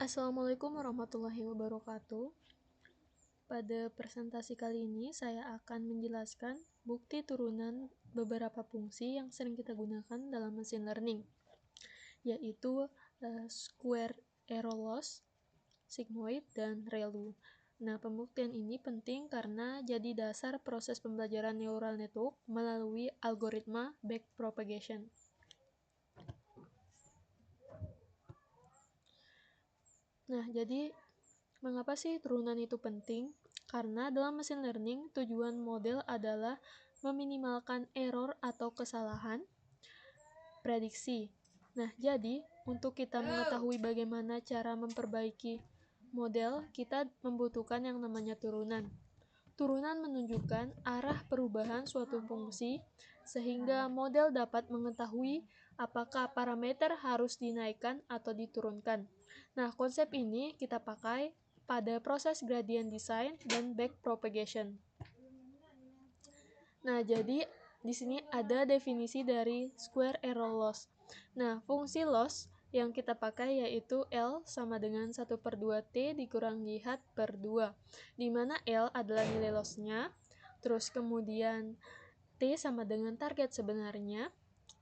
Assalamualaikum warahmatullahi wabarakatuh. Pada presentasi kali ini saya akan menjelaskan bukti turunan beberapa fungsi yang sering kita gunakan dalam machine learning, yaitu square error loss, sigmoid, dan ReLU. Nah, pembuktian ini penting karena jadi dasar proses pembelajaran neural network melalui algoritma backpropagation. Nah, jadi mengapa sih turunan itu penting? Karena dalam machine learning, tujuan model adalah meminimalkan error atau kesalahan prediksi. Nah, jadi untuk kita mengetahui bagaimana cara memperbaiki model, kita membutuhkan yang namanya turunan. Turunan menunjukkan arah perubahan suatu fungsi sehingga model dapat mengetahui apakah parameter harus dinaikkan atau diturunkan. Nah, konsep ini kita pakai pada proses gradient design dan backpropagation. Nah, jadi di sini ada definisi dari square error loss. Nah, fungsi loss yang kita pakai yaitu L sama dengan 1/2 T dikurang Y per 2, di mana L adalah nilai loss-nya, terus kemudian T sama dengan target sebenarnya,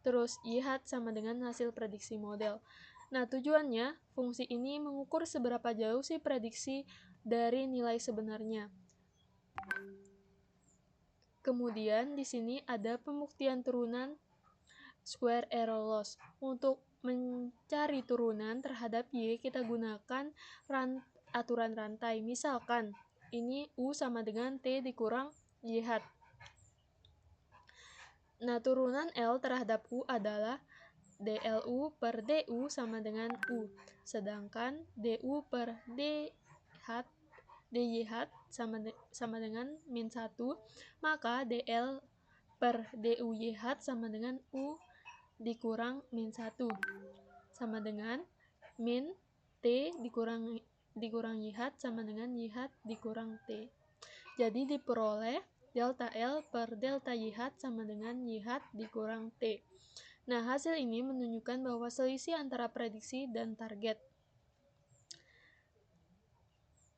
terus Y sama dengan hasil prediksi model. Nah, tujuannya, fungsi ini mengukur seberapa jauh sih prediksi dari nilai sebenarnya. Kemudian di sini ada pembuktian turunan square error loss. Untuk mencari turunan terhadap Y, kita gunakan aturan rantai. Misalkan, ini U sama dengan T dikurang YH. Nah, turunan L terhadap U adalah DLU per DU sama dengan U. Sedangkan DU per DYH sama dengan min 1, maka DL per DUYH sama dengan U dikurang min 1, sama dengan min T dikurang YH sama dengan YH dikurang T. Jadi diperoleh delta L per delta YH sama dengan YH dikurang T. Nah, hasil ini menunjukkan bahwa selisih antara prediksi dan target.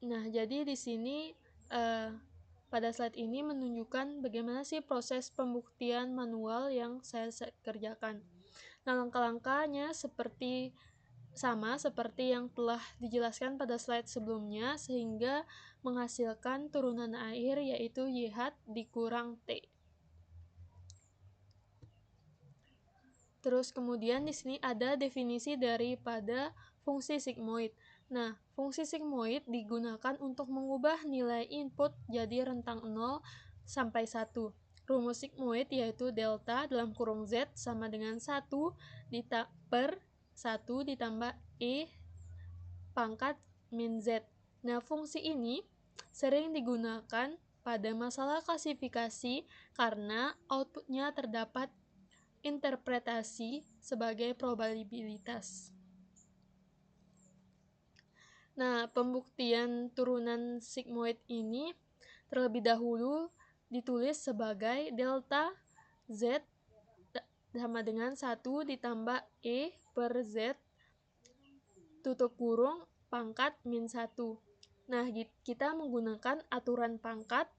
Nah, jadi di sini pada slide ini menunjukkan bagaimana sih proses pembuktian manual yang saya kerjakan. Nah, langkah-langkahnya sama seperti yang telah dijelaskan pada slide sebelumnya, sehingga menghasilkan turunan akhir yaitu YH dikurang T. Terus kemudian di sini ada definisi daripada fungsi sigmoid. Nah, fungsi sigmoid digunakan untuk mengubah nilai input jadi rentang 0 sampai 1. Rumus sigmoid yaitu delta dalam kurung Z sama dengan 1 per 1 ditambah E pangkat min Z. Nah, fungsi ini sering digunakan pada masalah klasifikasi karena outputnya terdapat interpretasi sebagai probabilitas. Nah, pembuktian turunan sigmoid ini terlebih dahulu ditulis sebagai delta Z sama dengan 1 ditambah E per Z tutup kurung pangkat min 1. Nah, kita menggunakan aturan pangkat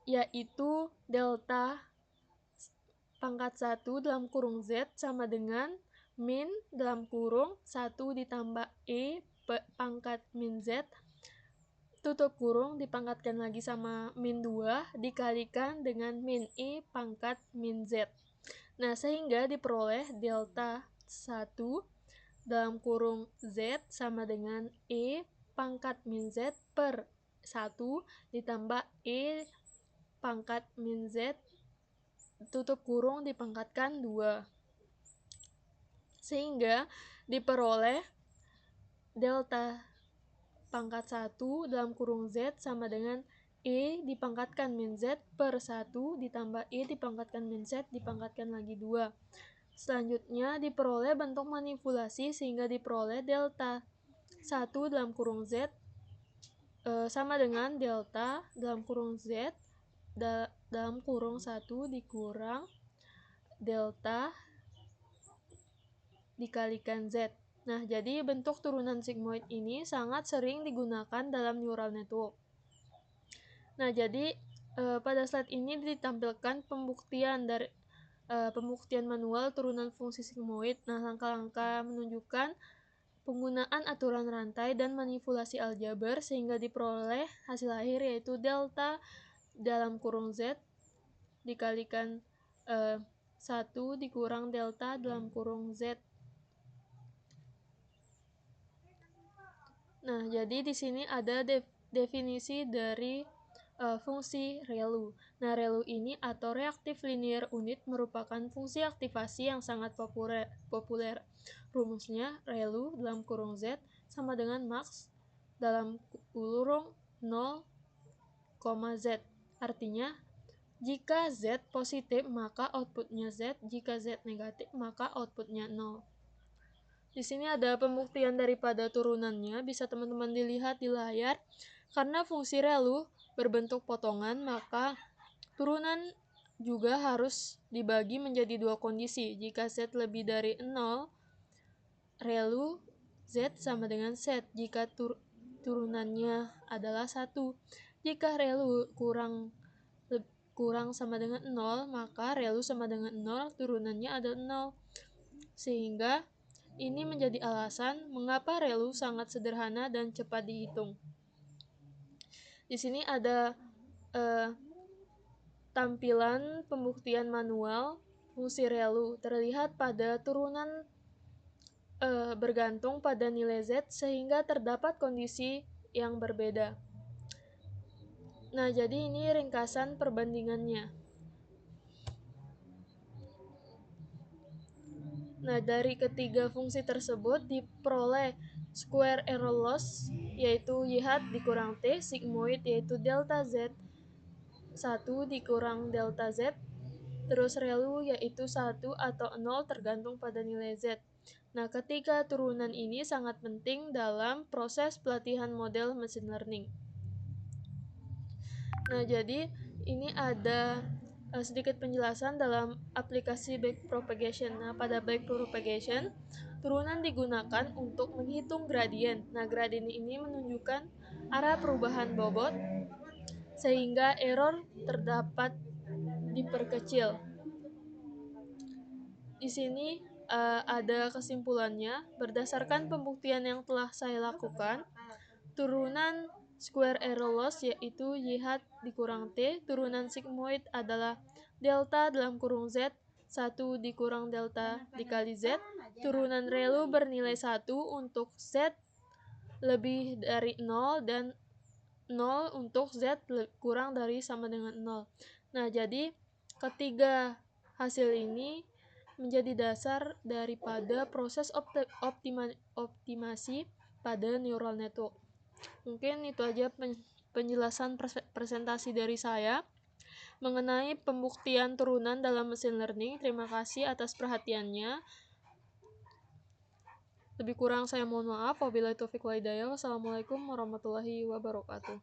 yaitu delta pangkat 1 dalam kurung Z sama dengan min dalam kurung 1 ditambah E pangkat min Z tutup kurung dipangkatkan lagi sama min 2 dikalikan dengan min E pangkat min Z. Nah, sehingga diperoleh delta 1 dalam kurung Z sama dengan E pangkat min Z per 1 ditambah E pangkat min Z tutup kurung dipangkatkan 2. Sehingga diperoleh delta pangkat 1 dalam kurung Z sama dengan E dipangkatkan min Z per 1 ditambah E dipangkatkan min Z dipangkatkan lagi 2. Selanjutnya diperoleh bentuk manipulasi sehingga diperoleh delta 1 dalam kurung Z sama dengan delta dalam kurung Z dalam kurung 1 dikurang delta dikalikan Z. Nah, jadi bentuk turunan sigmoid ini sangat sering digunakan dalam neural network. Nah, jadi pada slide ini ditampilkan pembuktian manual turunan fungsi sigmoid. Nah, langkah-langkah menunjukkan penggunaan aturan rantai dan manipulasi aljabar sehingga diperoleh hasil akhir yaitu delta dalam kurung Z dikalikan 1 dikurang delta dalam kurung Z. Nah, jadi di sini ada definisi dari fungsi ReLU. Nah, ReLU ini atau reactive linear unit merupakan fungsi aktivasi yang sangat populer. Rumusnya ReLU dalam kurung Z sama dengan max dalam kurung 0, Z. Artinya, jika Z positif maka outputnya Z, jika Z negatif maka outputnya 0. Di sini ada pembuktian daripada turunannya, bisa teman-teman dilihat di layar. Karena fungsi ReLU berbentuk potongan, maka turunan juga harus dibagi menjadi dua kondisi. Jika Z lebih dari 0, ReLU Z sama dengan Z. Jika turunannya adalah 1. Jika ReLU kurang sama dengan 0, maka ReLU sama dengan 0, turunannya adalah 0. Sehingga ini menjadi alasan mengapa ReLU sangat sederhana dan cepat dihitung. Di sini ada tampilan pembuktian manual fungsi ReLU. Terlihat pada turunan bergantung pada nilai Z sehingga terdapat kondisi yang berbeda. Nah, jadi ini ringkasan perbandingannya. Nah, dari ketiga fungsi tersebut diperoleh square error loss, yaitu YH dikurang T, sigmoid yaitu delta Z 1 dikurang delta Z, terus ReLU yaitu 1 atau 0 tergantung pada nilai Z. Nah, ketiga turunan ini sangat penting dalam proses pelatihan model machine learning. Nah, jadi ini ada sedikit penjelasan dalam aplikasi backpropagation. Nah, pada backpropagation, turunan digunakan untuk menghitung gradien. Nah, gradien ini menunjukkan arah perubahan bobot sehingga error terdapat diperkecil. Di sini ada kesimpulannya. Berdasarkan pembuktian yang telah saya lakukan, turunan square error loss yaitu YH dikurang T, turunan sigmoid adalah delta dalam kurung Z, 1 dikurang delta dikali Z, turunan ReLU bernilai 1 untuk Z lebih dari 0 dan 0 untuk Z kurang dari sama dengan 0. Nah, jadi ketiga hasil ini menjadi dasar daripada proses optimasi pada neural network. Mungkin itu aja penjelasan presentasi dari saya mengenai pembuktian turunan dalam machine learning. Terima kasih atas perhatiannya. Lebih kurang saya mohon maaf. Wabillahi taufiq wal hidayah. Wassalamualaikum warahmatullahi wabarakatuh.